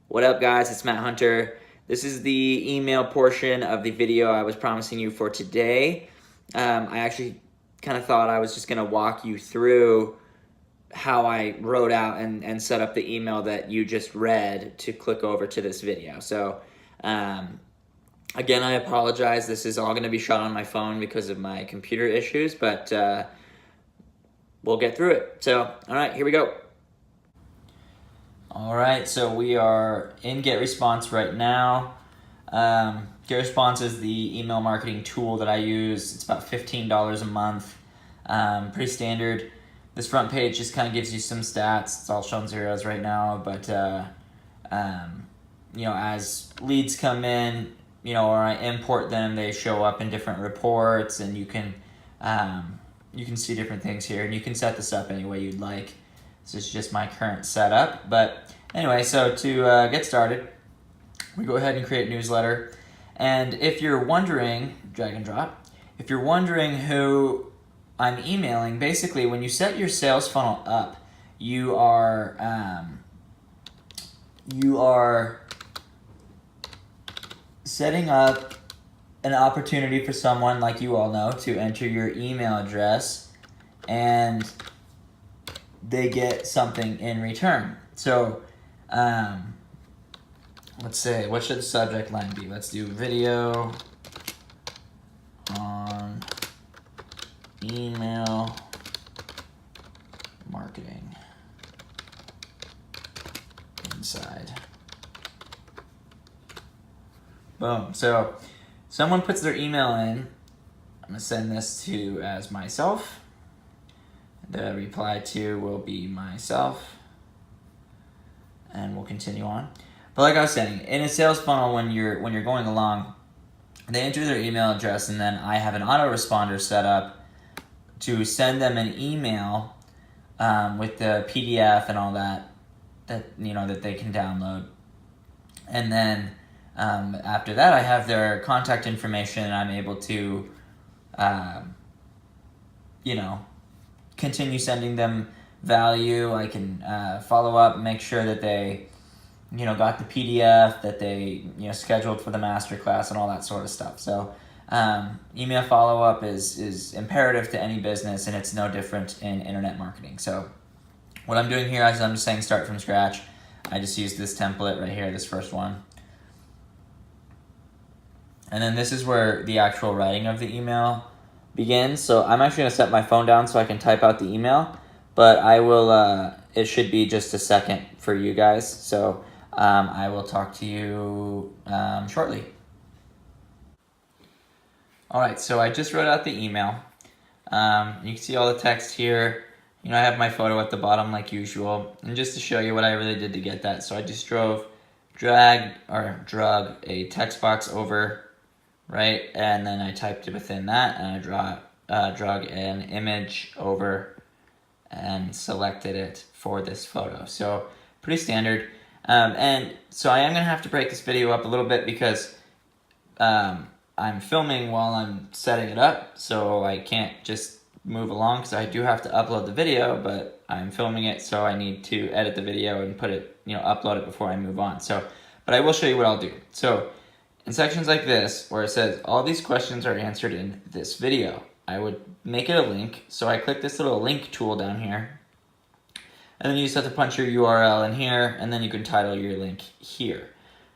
What up, guys? It's Matt Hunter. This is the email portion of the video I was promising you for today. I actually kind of thought I was just going to walk you through how I wrote out and set up the email that you just read to click over to this video. So, again, I apologize. This is all going to be shot on my phone because of my computer issues, but we'll get through it. So, all right, here we go. All right, so we are in GetResponse right now. GetResponse is the email marketing tool that I use. It's about $15 a month, pretty standard. This front page just kind of gives you some stats. It's all showing zeros right now, but as leads come in, or I import them, they show up in different reports, and you can see different things here, and you can set this up any way you'd like. This is just my current setup. But anyway, so to get started, we go ahead and create a newsletter. And if you're wondering, drag and drop, if you're wondering who I'm emailing, basically when you set your sales funnel up, you are setting up an opportunity for someone, like you all know, to enter your email address, and they get something in return. So let's say, what should the subject line be? Let's do video on email marketing inside. Boom. So someone puts their email in. I'm going to send this to as myself. The reply to will be myself, and we'll continue on. But like I was saying, in a sales funnel, when you're going along, they enter their email address, and then I have an autoresponder set up to send them an email with the PDF and all that that they can download. And then after that, I have their contact information, and I'm able to continue sending them value. I can follow up and make sure that they got the PDF, that they scheduled for the masterclass and all that sort of stuff. So email follow-up is imperative to any business, and it's no different in internet marketing. So what I'm doing here is I'm just saying start from scratch. I just used this template right here, this first one. And then this is where the actual writing of the email begins. So I'm actually going to set my phone down so I can type out the email, but I will, it should be just a second for you guys. So I will talk to you shortly. All right, so I just wrote out the email. You can see all the text here. I have my photo at the bottom like usual. And just to show you what I really did to get that, so I just drug a text box over, right? And then I typed it within that, and I drug an image over and selected it for this photo. So pretty standard. And so I am going to have to break this video up a little bit because I'm filming while I'm setting it up, so I can't just move along because I do have to upload the video, but I'm filming it, so I need to edit the video and put it, upload it before I move on. So, but I will show you what I'll do. So in sections like this, where it says all these questions are answered in this video, I would make it a link. So I click this little link tool down here, and then you just have to punch your URL in here, and then you can title your link here,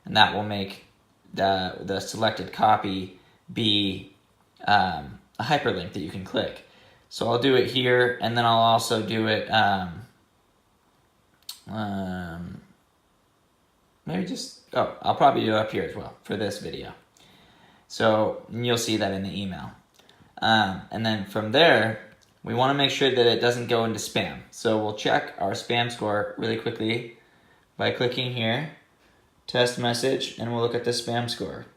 and that will make the selected copy be a hyperlink that you can click. So I'll do it here, and then I'll also do it I'll probably do it up here as well for this video. So you'll see that in the email. And then from there, we want to make sure that it doesn't go into spam. So we'll check our spam score really quickly by clicking here, test message, and we'll look at the spam score.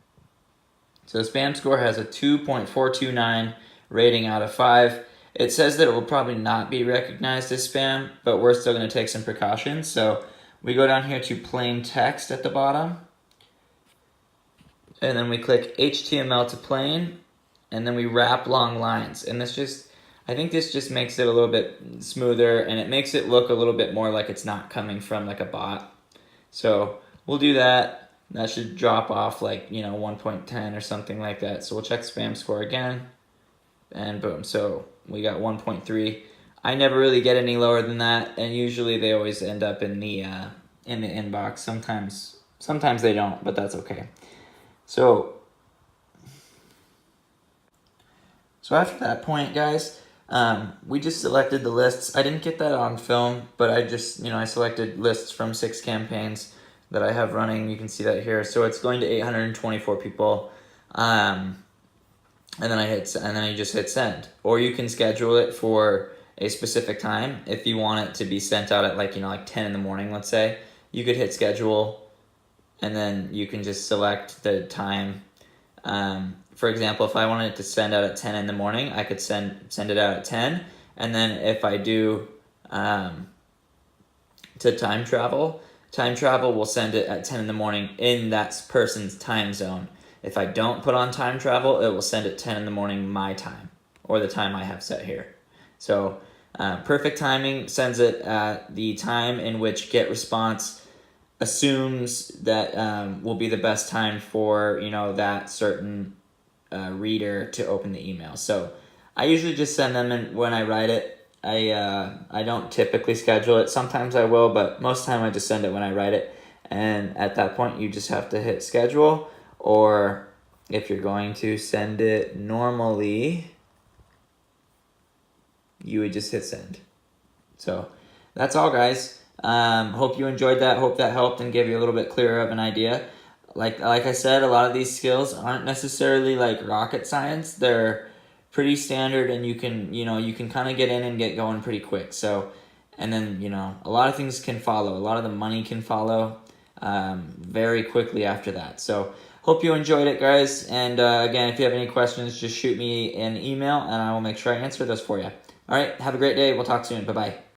So the spam score has a 2.429 rating out of 5. It says that it will probably not be recognized as spam, but we're still going to take some precautions. So we go down here to plain text at the bottom, and then we click HTML to plain, and then we wrap long lines. And I think this just makes it a little bit smoother, and it makes it look a little bit more like it's not coming from like a bot. So we'll do that. That should drop off like, 1.10 or something like that. So we'll check spam score again, and boom. So we got 1.3. I never really get any lower than that, and usually they always end up in the inbox. Sometimes they don't, but that's okay. So after that point, guys, we just selected the lists. I didn't get that on film, but I just, I selected lists from 6 campaigns that I have running. You can see that here. So it's going to 824 people. And then you just hit send. Or you can schedule it for a specific time. If you want it to be sent out at like 10 in the morning, let's say, you could hit schedule, and then you can just select the time. For example, if I wanted it to send out at 10 in the morning, I could send it out at 10. And then if I do to time travel will send it at 10 in the morning in that person's time zone. If I don't put on time travel, it will send it 10 in the morning my time, or the time I have set here. So perfect timing sends it at the time in which GetResponse assumes that will be the best time for that certain reader to open the email. So I usually just send them in when I write it. I don't typically schedule it. Sometimes I will, but most of the time I just send it when I write it. And at that point, you just have to hit schedule. Or if you're going to send it normally, you would just hit send. So that's all, guys. Hope you enjoyed that. Hope that helped and gave you a little bit clearer of an idea. Like I said, a lot of these skills aren't necessarily like rocket science. They're pretty standard, and you can kind of get in and get going pretty quick. So, and then a lot of things can follow. A lot of the money can follow very quickly after that. So hope you enjoyed it, guys. And again, if you have any questions, just shoot me an email and I will make sure I answer those for you. All right, have a great day. We'll talk soon. Bye-bye.